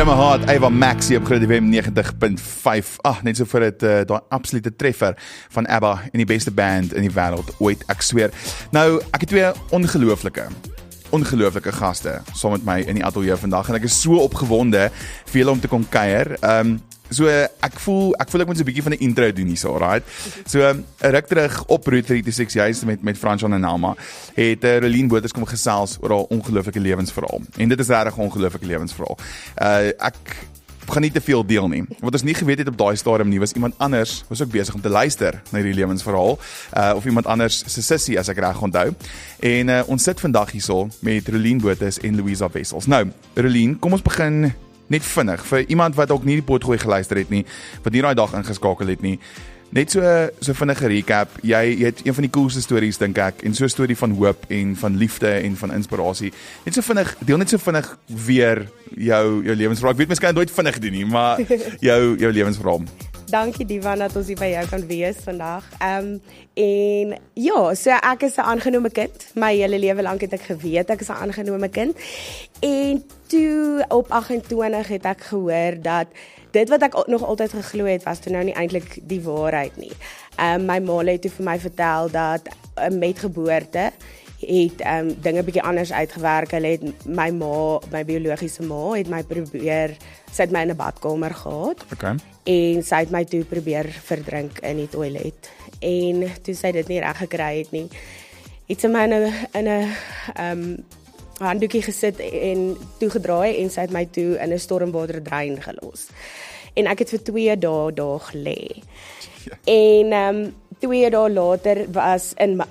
In my hart, Eva Maxie op Groot FM 90.5. Net so vir het die absolute treffer van ABBA en die beste band in die wêreld ooit, ek sweer. Nou, ek het twee ongelooflike gaste saam met my in die ateljee vandag en ek is so opgewonde vir julle om te kom kuier. So ek voel ek moet so 'n bietjie van 'n intro doen hierso, right? So 'n ruk terug op Route 36 juist met Fransjan en Alma het Roline Botha kom gesels oor haar ongelooflike lewensverhaal. En dit is regtig 'n ongelooflike lewensverhaal. Ek gaan nie te veel deel nie. Wat ons nie geweet het op daai stadium nie, was iemand anders was ook besig om te luister na die lewensverhaal, of iemand anders se sussie as ek reg onthou. En ons sit vandag hierso met Roline Botha en Louisa Wessels. Nou, Roline, kom ons begin net vinnig, vir iemand wat ook nie die potgooi geluister het nie, wat nie daai dag ingeskakel het nie, net so vinnige recap, jy het een van die coolste stories, dink ek, en so 'n storie van hoop, en van liefde, en van inspirasie, net so vinnig, deel net so vinnig weer jou lewensverhaal, ek weet miskien nooit vinnig doen nie, maar jou lewensverhaal. Dankie Diva dat ons hier by jou kan wees vandag. En ja, so ek is 'n aangenome kind. My hele lewe lank het ek geweet ek is 'n aangenome kind. En toe op 28 het ek gehoor dat dit wat ek nog altyd geglo het was toe nou nie eintlik die waarheid nie. My ma het toe vir my vertel dat met geboorte het dinge bietjie anders uitgewerk. Hulle het my biologiese ma het my sy het my in 'n badkamer gehad. Okay. En sy het my toe probeer verdrink in die toilet. En toe sy dit nie reg gekry het nie, het sy my in 'n handdoekie gesit en toegedraai en sy het my toe in 'n stormwaterdrein gelos. En ek het vir 2 dae daar gelê. Ja. En 2 dae later was in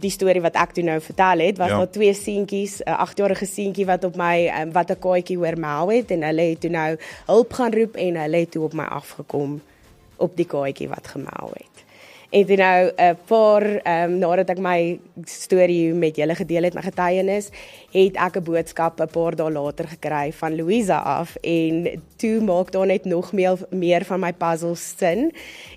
die storie wat ek toe nou vertel het, was daar 2 seentjies, 'n 8-jarige seentjie wat op my wat 'n kaatjie hoor mel het en hulle het toe nou hulp gaan roep en hulle het toe op my afgekom op die kaatjie wat gemel het. En toe nou 'n paar nadat ek my storie met julle gedeel het, my getuienis, het ek 'n boodskap 'n paar dae later gekry van Louisa af en toe maak daar net nog meer van my puzzle sin.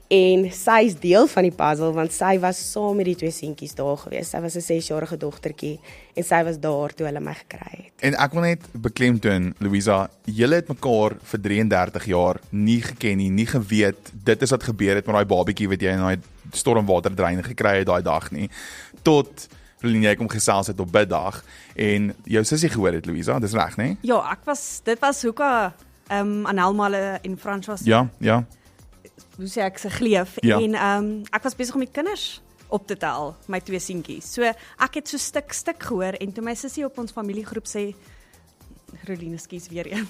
En sy is deel van die puzzle, want sy was saam met die 2 seentjies daar gewees. Sy was 'n 6-jarige dogtertjie en sy was daar toe hulle my gekry het. En ek wil net beklemtoon, Louisa, julle het mekaar vir 33 jaar nie geken nie geweet, dit is wat gebeur het met daai babietjie wat jy in daai stormwaterdrein gekry het daai dag nie, tot Roline, jy kom gesels het op biddag, en jou sussie gehoor het, Louisa, dis reg, nee? Ja, dit was hoeka, Anelma en Frans was. Ja. Hoe sê ek, se gleef, ja. En ek was besig om die kinders op te tel, my 2 seentjies. So ek het so stuk gehoor en toe my sussie op ons familiegroep sê, Roline, skies weer eens.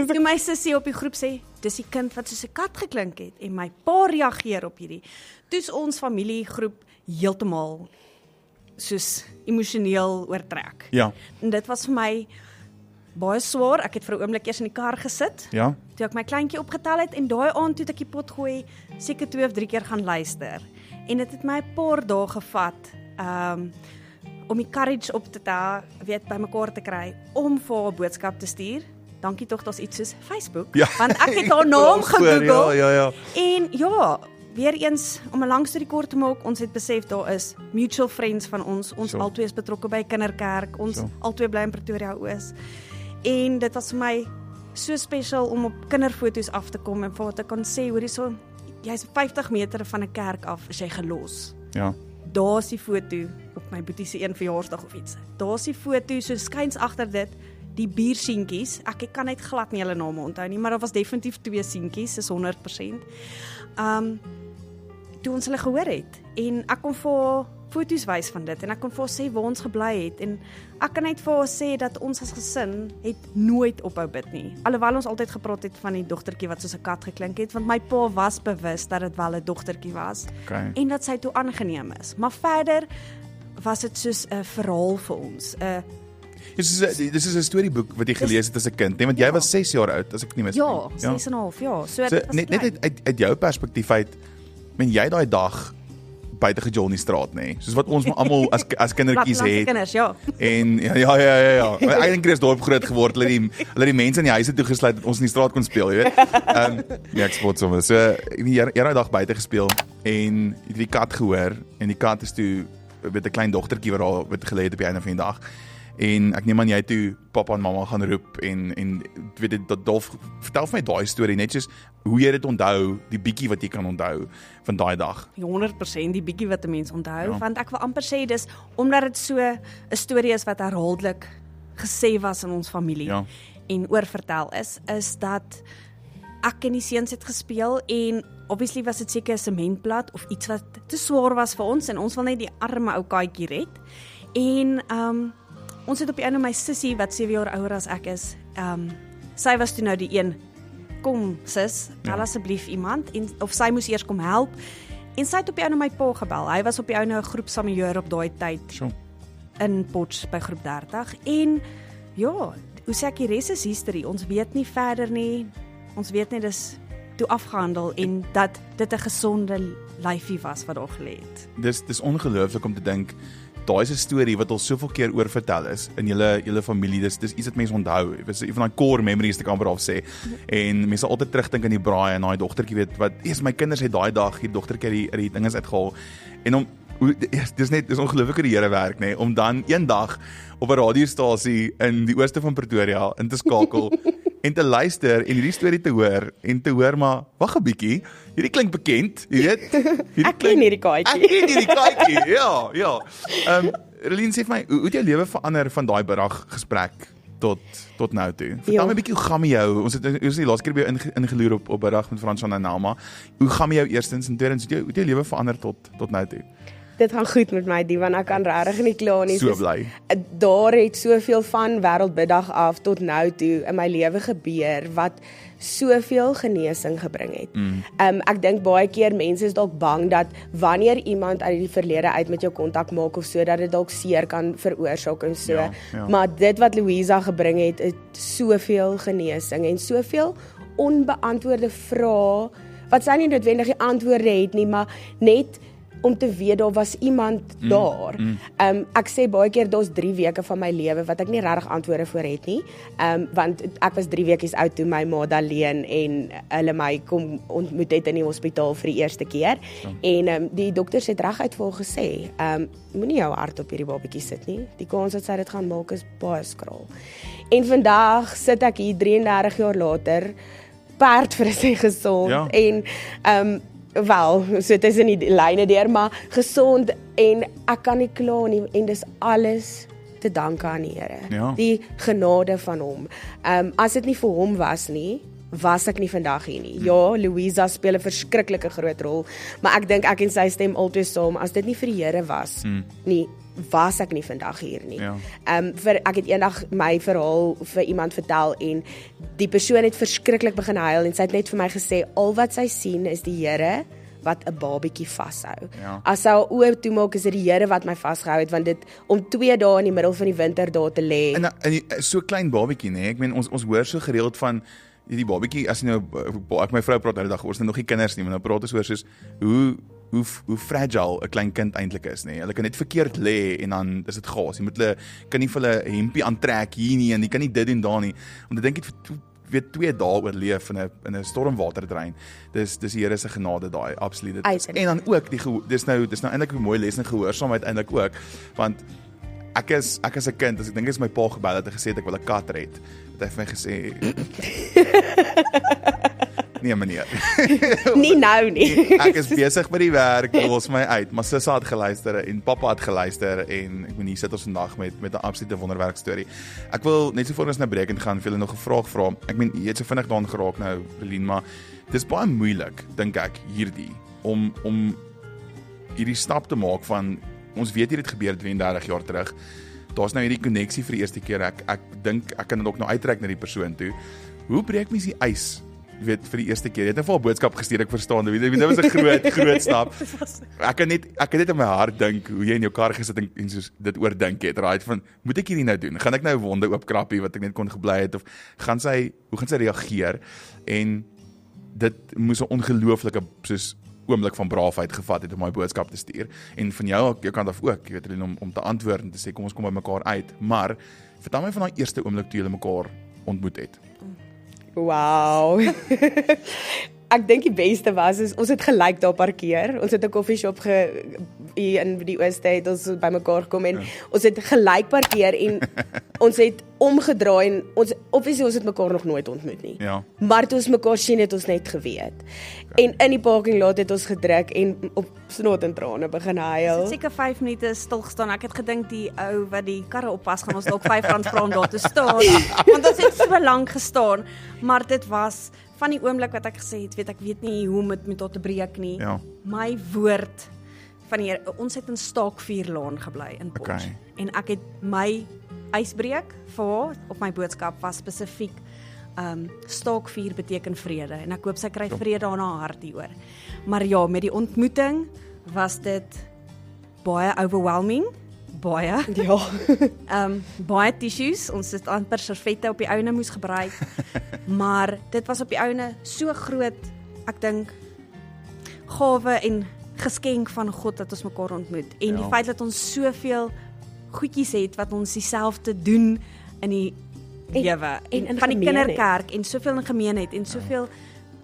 Toe my sussie op die groep sê, dis die kind wat soos 'n kat geklink het en my pa reageer op hierdie. Toe's ons familiegroep heeltemal soos emosioneel oortrek. Ja. En dit was vir my baie swaar. Ek het vir 'n oomblik eers in die kar gesit. Ja. Toe ek my kleintjie opgetel het en daai aand toe ek die pot gooi, seker 2 of 3 keer gaan luister. En dit het my 'n paar dae gevat om die courage op te tel, weet bymekaar te kry om vir haar 'n boodskap te stuur. Dankie tog, daar's iets soos Facebook, ja. Want ek het haar naam gegoogel. Ja. En ja, weer eens om 'n lang storie kort te maak, ons het besef daar is mutual friends van ons albei is betrokke by Kinderkerk, ons albei bly in Pretoria Oos. En dit was vir my so spesiaal om op kinderfoto's af te kom en vir haar te kan sê, hoorie so, jy's 50 meter van 'n kerk af, is jy gelos. Ja. Daar's die foto op my boetie se 1 verjaarsdag of iets. Daar's die foto, so skuins agter dit, die bierseentjies. Ek kan net glad nie hulle name onthou nie, maar daar was definitief 2 seentjies, is 100%. Toe ons hulle gehoor het en ek kon vir haar foto's wys van dit en ek kon vir haar sê waar ons gebly het en ek kan net vir haar sê dat ons as gesin het nooit ophou bid nie. Alhoewel ons altyd gepraat het van die dogtertjie wat soos 'n kat geklink het, want my pa was bewus dat dit wel 'n dogtertjie was en dat sy toe aangeneem is. Maar verder was dit soos 'n verhaal vir ons. Dis is 'n storieboek wat jy gelees het as 'n kind, nee, want jy was 6 jaar oud as ek nie mis nie. Ja, 6,5 jaar. So net uit jou perspektief uit, men jy daai dag buite gejol in die straat, nê. Soos wat ons almal as kindertjies het. Kinders, ja. En ja. Ek dink Chris dorp groot geword, hulle die mense in die huise toegesluit dat ons in die straat kon speel, jy weet. Ja, ek spot sommer. So jy daai dag buite gespeel en jy het die kat gehoor en die kat is toe met 'n klein dogtertjie wat gelê het op die einde van die dag. En ek neem aan jy toe pappa en mamma gaan roep en weet jy, Dolf, vertel vir my daai storie, net soos hoe jy dit onthou, die bietjie wat jy kan onthou van daai dag. 100% die bietjie wat 'n mens onthou, Ja. want ek wil amper sê dis omdat dit so 'n storie is wat herhaaldelik gesê was in ons familie Ja. en oorvertel is dat ek en die seuns het gespeel en obviously was dit seker 'n sementplat of iets wat te swaar was vir ons en ons wil net die arme ou katjie red. En ons het op die einde my sussie wat 7 jaar ouer as ek is, sy was toe nou die een, kom sis, bel asseblief iemand, of sy moes eers kom help, en sy het op die einde my pa gebel, hy was op die einde 'n groepsamateur op daai tyd, Sure. in Potch by groep 30, en ja, hoe sê ek, die res is history, ons weet nie verder nie, ons weet net dis toe afgehandel, en dat dit 'n gesonde lyfie was wat daar gelê het. Dis ongelooflik om te dink, daai is 'n storie wat al soveel keer oorvertel is in julle familie. Dis iets wat mense onthou. Dit is een van daai core memories te kan af sê. En mense sal altyd terugdink aan die braai en daai dogtertjie weet wat, eers my kinders het daai dag hier dogtertjie uit die dinges uitgehaal. En om dis ongelooflik hoe die Here werk, nê, om dan eendag op 'n radiostasie in die ooste van Pretoria in te skakel en te luister en hierdie storie te hoor maar wag 'n bietjie, hierdie klink bekend, jy weet. Ek ken hierdie katjie. Ek ken hierdie katjie. Ja. Relien, sê vir my, hoe het jou lewe verander van daai middag gesprek tot nou toe? Vertel my 'n bietjie, hoe gaan met jou? Ons het die laaste keer by jou ingeloer op 'n dag met Franswan en Nelma. Hoe gaan met jou eerstens en tweedens, hoe het jou lewe verander tot nou toe? Dit gaan goed met my, die, want ek kan regtig nie kla nie. So bly. Daar het soveel van Wêreldbiddag af tot nou toe in my lewe gebeur wat soveel genesing gebring het. Ek dink baie keer mense is dalk bang dat wanneer iemand uit die verlede uit met jou kontak maak of so, dat dit dalk seer kan veroorsaak en so. Ja. Maar dit wat Louisa gebring het soveel genesing en soveel onbeantwoorde vrae wat sy nie noodwendig die antwoorde het nie, maar net om te weet daar was iemand daar. Ek sê baie keer daar's 3 weke van my lewe wat ek nie regtig antwoorde voor het nie. Want ek was 3 weekies oud toe my ma Daleen en hulle my kom ontmoet het in die hospitaal vir die eerste keer. En die dokters het reguit vir haar gesê, moenie jou hart op hierdie babatjie sit nie. Die kans dat sy dit gaan maak is baie skraal. En vandag sit ek hier 33 jaar later, perdfris en gesond en wel, so tussen die lyne deur, maar gesond en ek kan nie kla nie en dis alles te danke aan die Here. Ja. Die genade van hom. As dit nie vir hom was nie, was ek nie vandag hier nie. Ja, Louisa speel 'n verskriklike groot rol, maar ek dink ek en sy stem altyd saam. As dit nie vir die Here was nie, was ek nie vandag hier nie. Ja. Ek het eendag my verhaal vir iemand vertel en die persoon het verskriklik begin huil en sy het net vir my gesê, al wat sy sien is die Here wat 'n babatjie vashou. Ja. As sy haar oë toemaak, is dit die Here wat my vasgehou het, want dit om 2 dae in die middel van die winter daar te lê. En so klein babatjie, nê? Ek meen ons hoor so gereeld van die babatjie, as jy nou ek my vrou praat nou die dag, ons het nog nie kinders nie, maar nou praat ons oor soos hoe fragile 'n klein kind eintlik is, nê. Hulle kan net verkeerd lê en dan is dit gaas. Jy moet kan nie vir hulle 'n hempie aantrek hier nie en jy kan nie dit en daar nie. Want ek dink jy 2 dae oorleef in 'n stormwaterdrein. Dis die Here se genade daai, absoluut. En dan ook dis nou eintlik 'n mooi les in gehoorsaamheid eintlik ook, want ek is 'n kind, as ek dink as my pa gebel het en gesê het ek wil 'n kat red, het hy vir my gesê nee meneer. Nie nou nie. Ek is besig met die werk, los my uit. Maar Sissa het geluister en pappa het geluister en ek hier sit ons vandag met 'n absolute wonderwerk storie. Ek wil net so voor ons nou breek en gaan vir julle nog 'n vraag vra. Ek meen jy het so vinnig daaraan geraak nou, Relien, maar dis baie moeilik dink ek hierdie om hierdie stap te maak van ons weet hier het gebeur 32 jaar terug. Daar's nou hierdie koneksie vir die eerste keer. Ek dink ek kan dit ook nou uittrek na die persoon toe. Hoe breek mens die ys? Jy weet, vir die eerste keer. Jy het net 'n boodskap gestuur, ek verstaan. Dit was 'n groot stap. Ek kan net in my hart dink hoe jy in jou kar gesit en soos dit oordink het. Right van, moet ek hierdie nou doen? Gaan ek nou 'n wonde oopkrappie wat ek net kon gebly het of hoe gaan sy reageer? En dit moes 'n ongelooflike soos oomblik van braafheid gevat het om my boodskap te stuur. En van jou kant af ook, jy weet, om te antwoord en te sê kom ons kom by mekaar uit. Maar vertel my van daai eerste oomblik toe julle mekaar ontmoet het. Wow. ek dink die beste was is ons het gelyk daar parkeer. Ons het 'n koffieshop hier in die Ooste het ons bymekaar gekom en ons het gelyk parkeer en ons het omgedraai en obviously ons het mekaar nog nooit ontmoet nie. Ja. Maar toe ons mekaar sien het ons net geweet. En in die parking lot het ons gedruk en op snot en trane begin huil. Ons het seker 5 minute stil gestaan. Ek het gedink die ou wat die karre oppas gaan ons dalk R5 vra om daar te staan. Want ons het so lank gestaan, maar dit was van die oomblik wat ek gesê het, ek weet nie hoe om dit met haar te breek nie. Ja. My woord van die Here, ons het in Staakvuurlaan gebly in Potch. Okay. En ek het my ysbreek vir haar op my boodskap was spesifiek Staakvuur beteken vrede en ek hoop sy kry vrede aan haar hart hieroor. Maar ja, met die ontmoeting was dit baie overwhelming, baie. Ja. Baie tissues, ons het amper servette op die ouene moes gebruik. Maar dit was op die ouene so groot, ek dink gawe en geskenk van God dat ons mekaar ontmoet. En die feit dat ons soveel goedjies het wat ons dieselfde doen in die lewe en van die kinderkerk en soveel in gemeenheid en soveel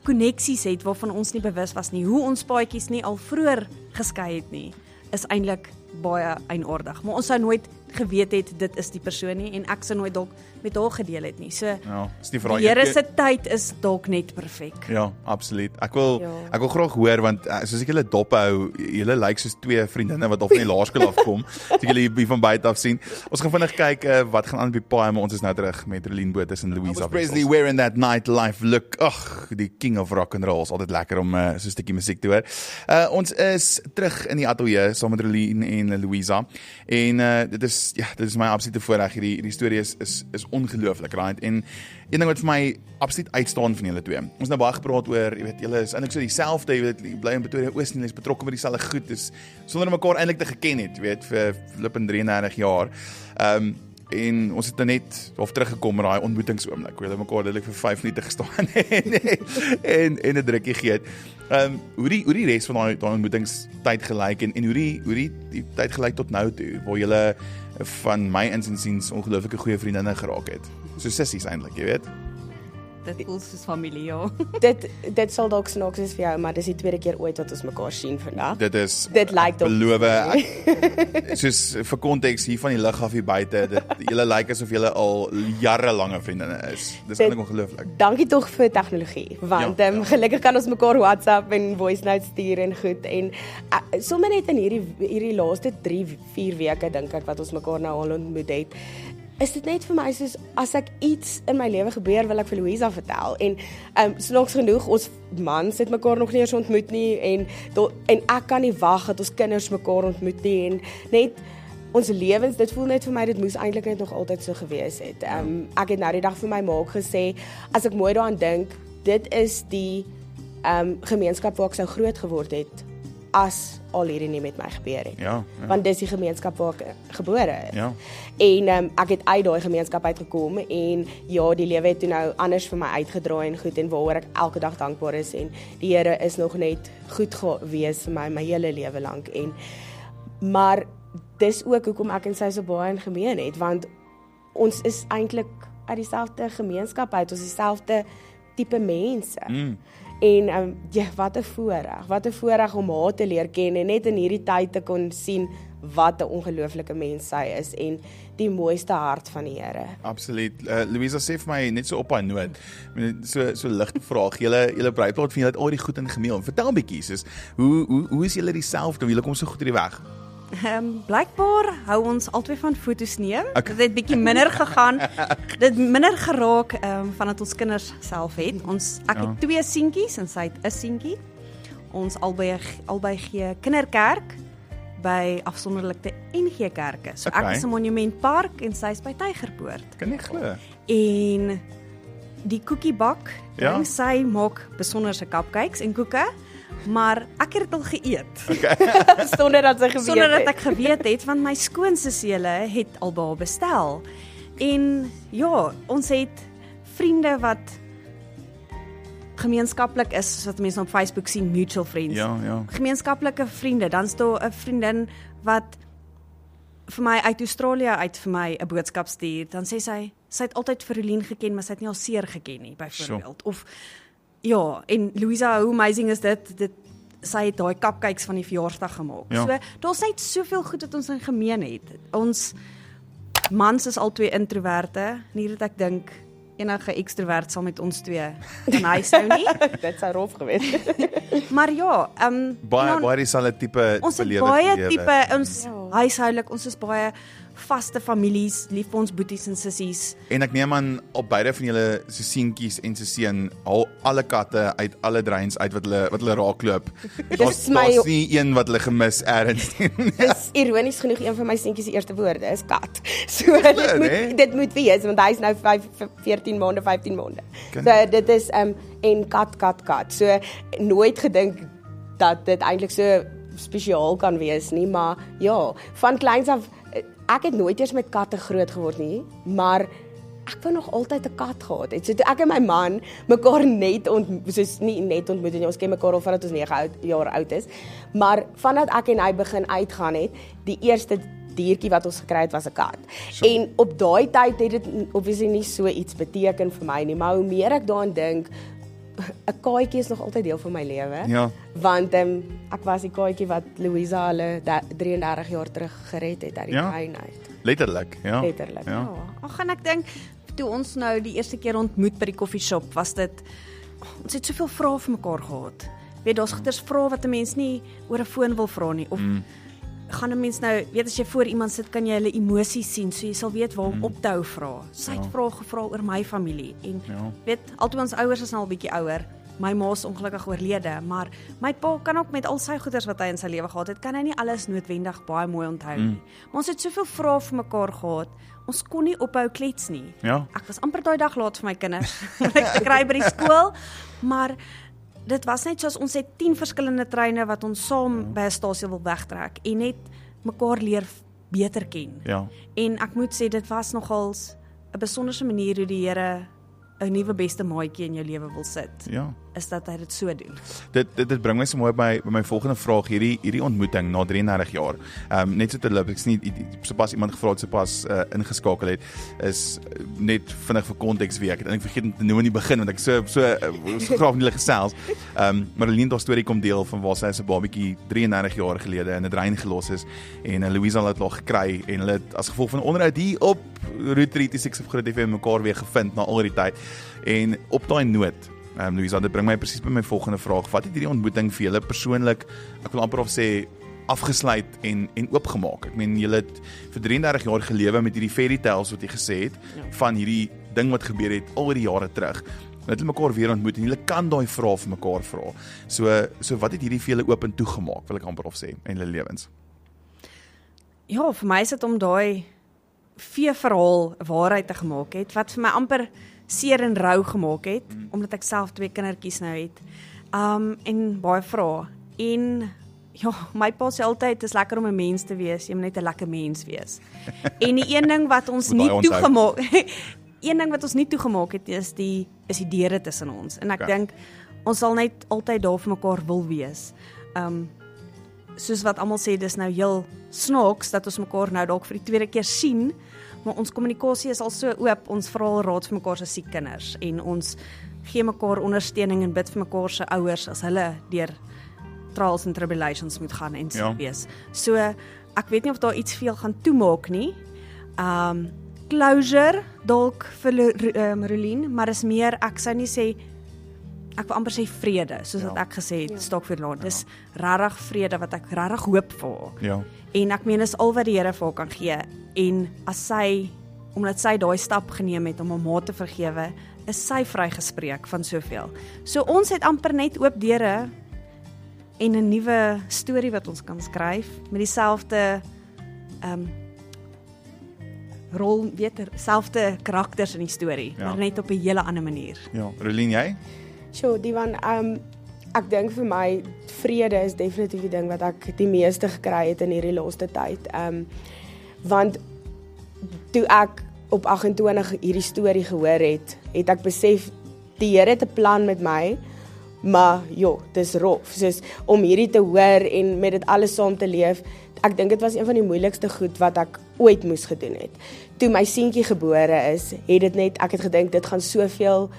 koneksies het waarvan ons nie bewus was nie. Hoe ons paadjies nie al vroeër geskei het nie, is eintlik baie eienaardig. Maar ons sou nooit geweet het dit is die persoon nie en ek sou nooit dalk met haar gedeel het nie. So Ja, is die vraag. die Here se tyd is dalk net perfek. Ja, absoluut. Ek wil graag hoor want soos ek julle dop hou, julle lyk soos twee vriendinne wat al van die laerskool afkom. As ek julle hier van buite af sien. Ons gaan vinnig kyk wat gaan aan by paai, maar ons is nou terug met Relien Botha en Louisa Presley wearing that nightlife look. Ag, die king of rock and roll. Is altyd lekker om so 'n stukkie musiek te hoor. Ons is terug in die ateljee saam met Relien en Louisa. En dit is my absolute voorreg. Hierdie storie is ongelooflik, right? En een ding wat vir my absoluut uitstaan van julle twee. Ons het nou baie gepraat oor, jy weet, julle is eintlik so dieselfde, jy weet, jy bly in Pretoria Oos en julle is betrokke by dieselfde goed, is sonder om mekaar eintlik te geken het, jy weet, vir flippend 33 jaar. En ons het net of teruggekom met daai ontmoetingsoomblik. Hulle mekaar deurlik vir 5 minute gestaan en 'n drukkie gegee het. Hoe die res van daai ontmoetingstyd gelyk en hoe die tyd gelyk tot nou toe, waar julle van my insiens ongelooflike goeie vriendinne geraak het. So sissies eintlik, jy weet. Dit voel soos familie, ja. Dit sal dalk snaaks wees vir jou, maar dis die tweede keer ooit wat ons mekaar sien vandag. Dit lyk dalk beloof soos vir konteks hier van die lug af hier buite, julle lyk asof julle al jarelange vriendinne is. Dis eintlik ongelooflik. Dankie tog vir tegnologie, want gelukkig kan ons mekaar WhatsApp en voice notes stuur en goed en sommer net in hierdie laaste 3-4 weke dink ek wat ons mekaar nou al ontmoet het. Is dit net vir my soos as ek iets in my lewe gebeur wil ek vir Louisa vertel en snaaks genoeg ons mans het mekaar nog nie eens ontmoet nie en ek kan nie wag dat ons kinders mekaar ontmoet nie en net ons lewens, dit voel net vir my dit moes eintlik net nog altyd so gewees het. Ek het nou die dag vir my maak gesê as ek mooi daaraan dink, dit is die gemeenskap waar ek sou groot geword het as al hierdie nie met my gebeur het. Ja. Want dis die gemeenskap waar ek gebore is. Ja. En ek het uit daai gemeenskap uitgekom en ja, die lewe het toe nou anders vir my uitgedraai en goed en waaroor ek elke dag dankbaar is en die Here is nog net goed gewees vir my hele lewe lank maar dis ook hoekom ek en sy so baie in gemeen het want ons is eintlik uit dieselfde gemeenskap uit, ons is dieselfde tipe mense. En wat 'n voorreg om haar te leer ken en net in hierdie tyd te kon sien wat 'n ongelooflike mens sy is en die mooiste hart van die Here. Absoluut. Louisa sê vir my net so op haar noot. So ligte vraag. Julle bruidplaat van julle het al die goed in gemeen. Vertel 'n bietjie, soos hoe is julle dieselfde? Julle kom so goed uit die weg. Blykbaar hou ons albei van foto's neem. Okay. Dit het bietjie minder gegaan. Dit minder geraak vandat ons kinders self het. Ek het 2 seentjies en sy het 'n seentjie. Ons albei gee kinderkerk by afsonderlike NG Kerke. So ek is in Monument Park en sy is by Tygerpoort. Kan nie glo. En die koekiebak, sy maak besonderse cupcakes en koeke. Maar ek het dit al geëet. Okay. Sonder dat ek geweet het, want my skoonsusseele het al baie bestel. En ja, ons het vriende wat gemeenskaplik is, soos wat mense op Facebook sien, mutual friends. Ja. Gemeenskaplike vriende, dan is daar 'n vriendin wat vir my uit Australië uit vir my 'n boodskap stuur, dan sê sy het altyd vir Relien geken, maar sy het nie al seer geken nie, byvoorbeeld. Of Ja, en Louisa, hoe amazing is dit sy het daai cupcakes van die verjaarsdag gemaak. Ja. So, daar's net soveel goed wat ons in gemeen het. Ons mans is albei introverte, nie dat ek dink enige ekstrovert sal met ons twee in huis hou nie. Dit sou rof gewees. Maar ja, Baie dieselfde tipe ons het belewe baie lewe. tipe, ons huishoudelik, ons is baie vaste families, lief vir ons boeties en sissies. En ek neem aan op beide van julle se seentjies en se seun haal alle katte uit alle dreins uit wat hulle raakloop. Daar's nie een wat hulle gemis ergens nie. Dis ironies genoeg een van my seentjies se eerste woorde is kat. So dit moet wees want hy's nou 14 maande, 15 maande. So dit is en kat. So nooit gedink dat dit eintlik so spesiaal kan wees nie, maar ja, van kleins af ek het nooit eers met katte groot geword nie, maar ek wou nog altyd 'n kat gehad het. So toe ek en my man mekaar net ontmoet nie, ons ken mekaar al vandat ons 9 jaar oud is, maar vandat ek en hy begin uitgaan het, die eerste diertjie wat ons gekry het was 'n kat. So. En op daai tyd het dit obviously nie so iets beteken vir my nie, maar hoe meer ek daaraan dink, 'n kaatjie is nog altyd deel van my lewe. Ja. Want ek was die kaatjie wat Louisa hulle 33 jaar terug gered het uit die tuin uit. Letterlik, ja. Letterlik. Ja. Ag, en ek dink toe ons nou die eerste keer ontmoet by die koffieshop, was dit ons het soveel vrae vir mekaar gehad. Weet, daar's goeders vrae wat 'n mens nie oor 'n foon wil vra nie of gaan 'n mens nou, weet as jy voor iemand sit, kan jy hulle emosies sien, so jy sal weet waar om op te hou vra. Sy het vrae gevra oor my familie en weet, altyd ons ouers is nou al bietjie ouer. My ma is ongelukkig oorlede, maar my pa kan ook met al sy goeders wat hy in sy lewe gehad het, kan hy nie alles noodwendig baie mooi onthou nie. Maar ons het soveel vrae vir mekaar gehad. Ons kon nie ophou klets nie. Ja. Ek was amper daai dag laat vir my kinders om ek te kry by die skool, maar dit was net soos ons het 10 verskillende treine wat ons saam by 'n stasie wil wegtrek en net mekaar leer beter ken. Ja. En ek moet sê dit was nogals 'n besonderse manier hoe die Here 'n nuwe beste maatjie in jou lewe wil sit. Ja. Is dat hy dit so doen. Dit bring my so mooi by my volgende vraag, hierdie ontmoeting na 33 jaar. Net so te loop, ek's nie sopas iemand gevra het sopas ingeskakel het, is net vinnig vir konteks wie ek het eintlik vergeet om te noem in die begin want ek so graag met hulle gesels. Maar Lien daar storie kom deel van waar sy as 'n babatjie 33 jaar gelede in 'n drein gelos is en Louisa het haar gekry en hulle het as gevolg van 'n onderhoud hier op Route 36 op Groot FM mekaar weer gevind na al die tyd. En op daai noot Louisa, dit bring my presies by my volgende vraag. Wat het hierdie ontmoeting vir julle persoonlik, ek wil amper of sê, afgesluit en oopgemaak? Ek meen, julle het vir 33 jaar gelewe met hierdie fairy tales wat jy gesê het, van hierdie ding wat gebeur het al die jare terug. Hulle het mekaar weer ontmoet en julle kan daai vrae vir mekaar vra. So wat het hierdie vir julle oop en toegemaak, wil ek amper of sê, in julle lewens? Ja, vir my is dit om daai veeverhaal waarheid te gemaak het, wat vir my amper seer en rou gemaak het, omdat ek self 2 kindertjies nou het. En baie vrae. En ja, my pa sê altyd, dit is lekker om 'n mens te wees, jy moet net 'n lekker mens wees. En die een ding wat ons nie toegemaak het, is die deure tussen ons. En ek dink, ons sal net altyd daar vir mekaar wil wees. Soos wat almal sê, dis nou heel snaaks, dat ons mekaar nou dalk vir die tweede keer sien, maar ons kommunikasie is al so oop, ons vra al raad vir mekaar se siek kinders, en ons gee mekaar ondersteuning en bid vir mekaar se ouers, as hulle deur trials and tribulations moet gaan en siek wees. So, ek weet nie of daar iets veel gaan toemaak nie. Closure, dalk vir Rolien, maar is meer, ek sou nie sê, ek wil amper sê vrede, soos wat ek gesê het, Stokverlaan. Dis regtig vrede wat ek regtig hoop vir. Ja. En ek meen, is al wat die Here vir haar kan gee. En as sy, omdat sy daai stap geneem het om haar ma te vergewe, is sy vrygespreek van soveel. So ons het amper net oop deure en 'n nuwe storie wat ons kan skryf met dieselfde rol, selfde karakters in die storie, maar net op 'n hele ander manier. Ja, Rolien, jy? Sure, Diwan, ek dink vir my vrede is definitief die ding wat ek die meeste gekry het in hierdie laaste tyd. Want toe ek op 28 hierdie storie gehoor het ek besef die Here het 'n plan met my, maar dis rof. Soos om hierdie te hoor en met dit alles saam te leef, ek dink dit was een van die moeilikste goed wat ek ooit moes gedoen het. Toe my seentjie gebore is, ek het gedink dit gaan soveel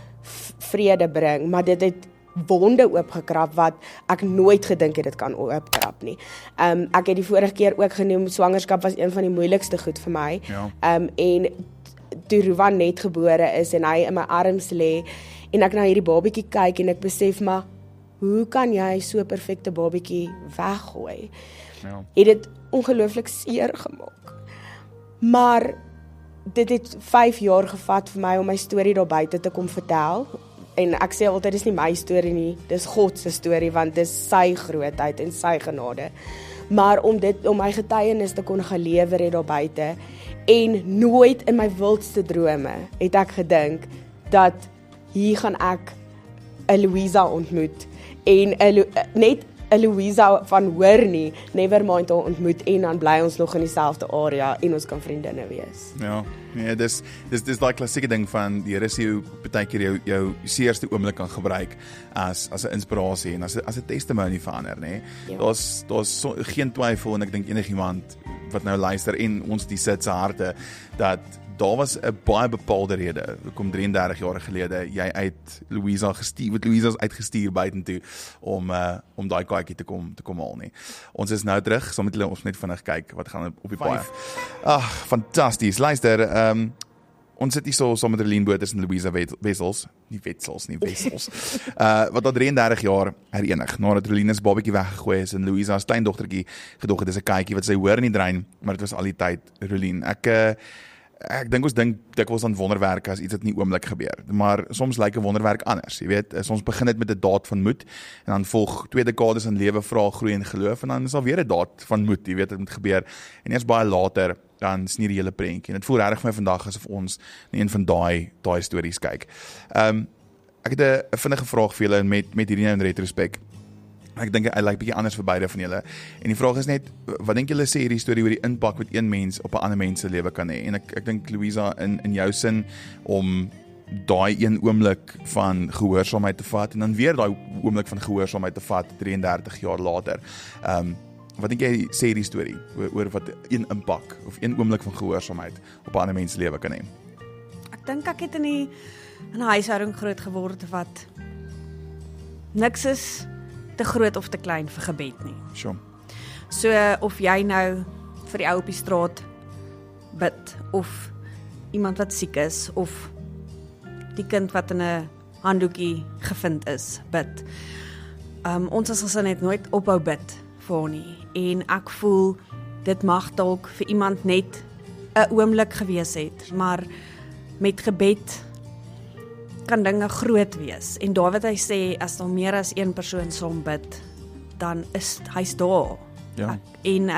vrede bring, maar dit het wonde oopgekrap wat ek nooit gedink het dit kan oopkrap nie. Ek het die vorige keer ook genoem, swangerskap was een van die moeilikste goed vir my. Ja. En toe Ruwan net gebore is en hy in my arms lê en ek na hierdie babietjie kyk en ek besef maar, hoe kan jy so 'n perfekte babietjie weggooi? Ja. Het dit ongelooflik seer gemaak. Maar dit het 5 jaar gevat vir my om my storie daar buite te kom vertel. En ek sê altyd, dis nie my storie nie, dis God se storie, want dis sy grootheid en sy genade. Maar om my getuienis te kon gelewer het daar buite, en nooit in my wildste drome het ek gedink, dat hier gaan ek 'n Louisa ontmoet, en net 'n Louisa van hoor nie, never mind haar ontmoet, en dan bly ons nog in dieselfde area, en ons kan vriendinne wees. Ja, nee, dis daai klassieke ding van die Here sê hoe baie keer jou seerste oomblik kan gebruik as 'n inspirasie en as 'n testimony vir ander, nê. Ja. Daar's geen twyfel, en ek dink enigiemand wat nou luister en ons die sit se harte, dat daar was 'n baie bepaalde rede hoekom 33 jaar gelede jy uit Louisa Louisa's uitgestuur buitentoe om daai kaartjie te kom haal nie. Ons is nou terug, saam met julle, ons net vinnig kyk wat gaan op die paai. Ag, fantasties. Luister, ons sit hier saam met Relien Botha en Louisa Wessels, wat al 33 jaar herenig, nadat Relien se babatjie weggegooi is en Louisa se kleindogtertjie gedog het dis 'n katjie wat sy hoor in die drein, maar dit was al die tyd Relien. Ek dink ons dink dikwels aan wonderwerke as iets wat nie oomblik gebeur, maar soms lyk 'n wonderwerk anders, jy weet, soms begin dit met 'n daad van moed, en dan volg 2 dekades in lewe, vrae, groei en geloof, en dan is al weer 'n daad van moed, jy weet, dit moet gebeur, en eers baie later, dan sien die hele prentjie, en dit voel regtig vir my vandag asof ons na een van daai stories kyk. Ek het 'n vinnige vraag vir julle met hierdie nou in retrospek. Ek dink hy lyk bietjie anders vir beide van julle. En die vraag is net, wat dink julle sê hierdie storie oor die impak wat een mens op 'n ander mens se lewe kan hê? En ek dink Louisa in jou sin om daai een oomblik van gehoorsaamheid te vat en dan weer daai oomblik van gehoorsaamheid te vat 33 jaar later. Wat dink jy sê hierdie storie oor wat een impak of een oomblik van gehoorsaamheid op 'n ander mens se lewe kan hê? Ek dink ek het in 'n huishouding groot geword wat niks is te groot of te klein vir gebed nie. Sure. So of jy nou vir die ou op die straat bid, of iemand wat siek is, of die kind wat in 'n handdoekie gevind is, bid. Ons as net nooit ophou bid vir hom nie. En ek voel dit mag dalk vir iemand net 'n oomblik gewees het, maar met gebed kan dinge groot wees. En Dawid, hy sê, as daar meer as een persoon saam bid, dan is hy's daar. Ja. En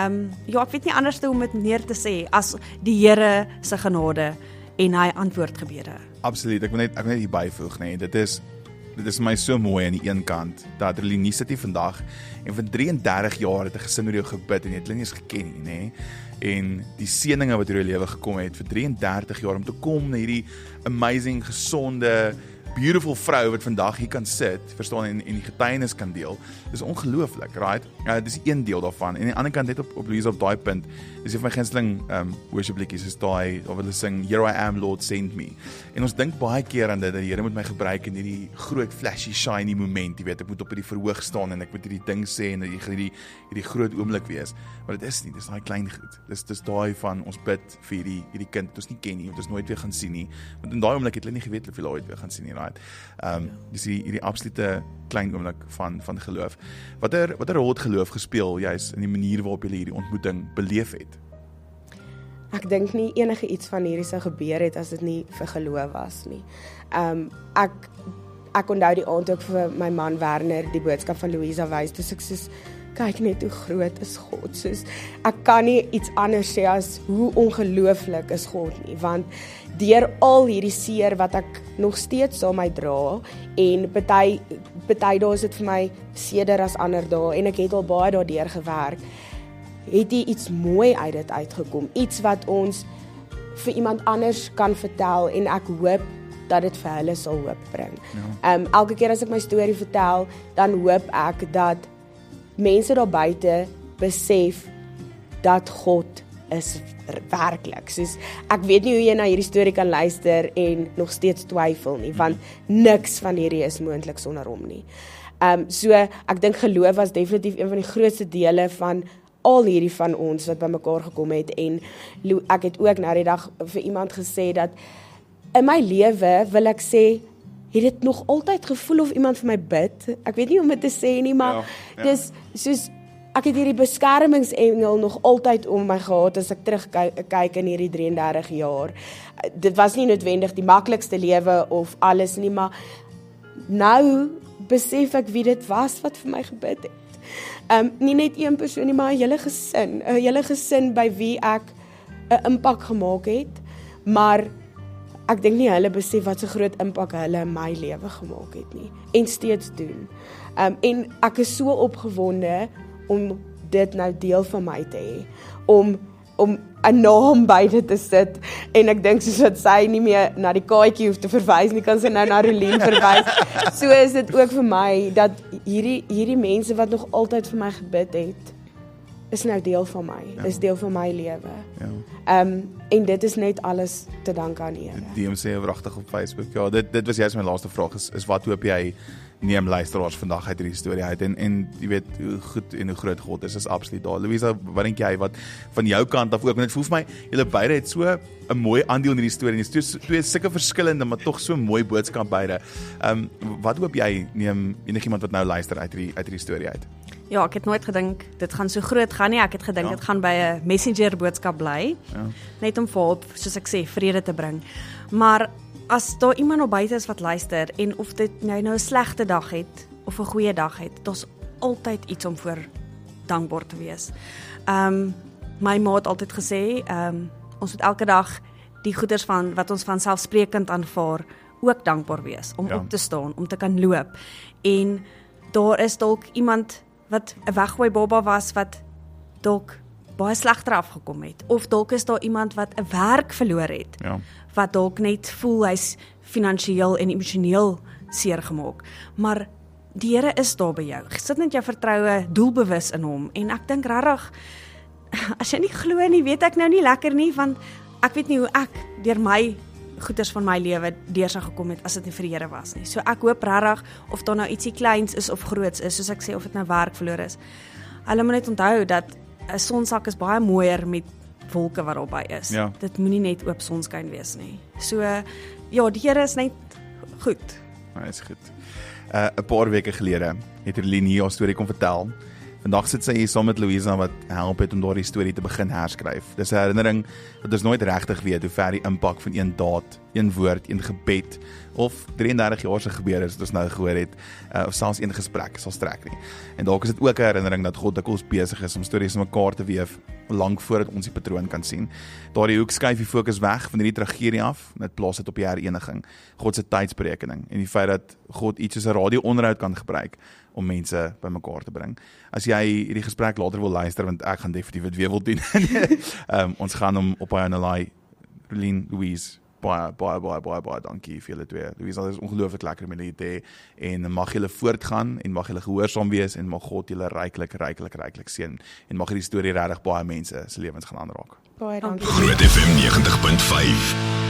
ek weet nie anders hoe om dit neer te sê as die Here se genade en hy antwoord gebede. Absoluut. Ek wil net hier byvoeg, nee. Dit is my so mooi aan die een kant dat Relien nie sit hier vandag en vir 33 jaar het 'n gesin oor jou gebid en jy het hulle nie eens geken nie, nê? En die seëninge wat oor jou lewe gekom het vir 33 jaar om te kom na hierdie amazing, gesonde, beautiful vrou wat vandag hier kan sit, verstaan, en die getuienis kan deel. Dis ongelooflik, right? Dis een deel daarvan. En aan die ander kant net op Louisa op daai punt, dis een van my gunsteling worship liedjies is daai waar hulle sing Here I am Lord send me. En ons dink baie keer aan dit dat die Here moet my gebruik in hierdie groot flashy shiny moment, jy weet, ek moet op die verhoog staan en ek moet hierdie ding sê en hierdie groot oomblik wees. Maar dit is nie, dis daai klein goed. Dis daai van ons bid vir hierdie kind wat ons nie ken nie, wat ons nooit weer gaan sien nie. Want in daai oomblik het hulle nie geweet of hulle ooit weer gaan sien nie, right? Dis hierdie absolute klein oomblik van geloof. Watter rol het geloof gespeel juis in die manier waarop jy hierdie ontmoeting beleef het? Ek dink nie enige iets van hierdie sou gebeur het as dit nie vir geloof was nie. Ek onthou die aand ook vir my man Werner die boodskap van Louisa wys, dus ek soos, kyk net hoe groot is God, soos, ek kan nie iets anders sê as hoe ongelooflik is God nie, want deur al hierdie seer wat ek nog steeds saam my dra, en party dae is dit vir my seder as ander dae, en ek het al baie daardeur gewerk, het hier iets mooi uit dit uitgekom, iets wat ons vir iemand anders kan vertel, en ek hoop dat dit vir hulle sal hoop bring. Ja. Elke keer as ek my storie vertel, dan hoop ek dat mense daar buite besef dat God is werklik. Soos ek weet nie hoe jy na hierdie storie kan luister en nog steeds twyfel nie, want niks van hierdie is moontlik sonder hom nie. So ek dink geloof was definitief een van die grootste dele van al hierdie van ons wat bymekaar gekom het, en ek het ook nou die dag vir iemand gesê dat in my lewe wil ek sê, het dit nog altyd gevoel of iemand vir my bid. Ek weet nie hoe om dit te sê nie, maar dis soos ek het hierdie beskermingsengel nog altyd om my gehad as ek terugkyk in hierdie 33 jaar. Dit was nie noodwendig die maklikste lewe of alles nie, maar nou besef ek wie dit was wat vir my gebid het. Nie net een persoon nie, maar 'n hele gesin by wie ek 'n impak gemaak het, maar ek dink nie hulle besef wat so groot impak hulle in my lewe gemaak het nie, en steeds doen. En ek is so opgewonde om dit nou deel van my te hê, om 'n naam by dit te sit, en ek dink soos dat sy nie meer na die kaartjie hoef te verwys nie, kan sy nou na Rolien verwys. So is dit ook vir my, dat hierdie mense wat nog altyd vir my gebid het, is nou deel van my, is deel van my lewe. En dit is net alles te danke aan die Here. DMC wragtig op Facebook. Ja, dit was juist my laaste vraag, is wat hoop jy neem luisteraars vandag uit hierdie storie uit, en jy weet hoe goed en hoe groot God is absoluut daar. Louisa, wat dink jy, wat van jou kant af ook, want dit voel vir my, julle beide het so 'n mooi aandeel in hierdie storie, en dit is twee sulke verskillende, maar tog so 'n mooi boodskap beide. Wat hoop jy neem enigiemand wat nou luister uit hierdie storie uit? Ja, ek het nooit gedink dit gaan so groot gaan nie. Ek het gedink dit gaan by 'n messenger boodskap bly. Net om vir, soos ek sê, vrede te bring. Maar as daar iemand op buite is wat luister, en of dit nou 'n slegte dag het of 'n goeie dag het, daar's altyd iets om voor dankbaar te wees. My ma het altyd gesê, ons moet elke dag die goeders wat ons van selfsprekend aanvaar, ook dankbaar wees, om op te staan, om te kan loop. En daar is dalk iemand wat 'n weggooi baba was, wat dalk baie slegter afgekom het, of dalk is daar iemand wat 'n werk verloor het, wat dalk net voel hy's finansiëel en emosioneel seer gemaak, maar die Here is daar by jou. Sit net jou vertroue doelbewus in hom, en ek dink regtig, as jy nie glo nie, weet ek nou nie lekker nie, want ek weet nie hoe ek deur my goeders van my lewe deur sou gekom het as dit nie vir die Here was nie. So ek hoop regtig, of daar nou ietsie kleins is of groots is, soos ek sê, of dit nou werk verloor is, hulle moet net onthou dat 'n sonsak is baie mooier met wolke wat daarby is. Dit moenie net oop sonskyn wees nie. So ja, die Here is net goed. Is goed. 'n paar weke gelede het Rolien hier haar storie kom vertel. Vandag sit sy hier saam met Louisa wat help het om daardie storie te begin herskryf. Dis 'n herinnering dat ons nooit regtig weet hoe ver die impak van een daad, een woord, een gebed of 33 jaar se gebeur is wat ons nou gehoor het, of selfs een gesprek sal strek nie. En dalk is dit ook 'n herinnering dat God dikwels besig is om stories in mekaar te weef lank voordat ons die patroon kan sien. Daardie hoek skuif die fokus weg van hierdie tragedie af, en dit plaas dit op die hereniging, God se tydsberekening, en die feit dat God iets soos 'n radio-onderhoud kan gebruik om mense bymekaar te bring. As jy hierdie gesprek later wil luister, want ek gaan definitief dit weer wil doen. Ons gaan hom op hy aanlaai. Rolien, Louise, baie dankie vir julle twee. Louise, dit is ongelooflik lekker om julle te hê, en mag julle voortgaan, en mag julle gehoorsaam wees, en mag God julle ryklik seën, en mag hierdie storie regtig baie mense se lewens gaan aanraak. Baie dankie. Groot FM 90.5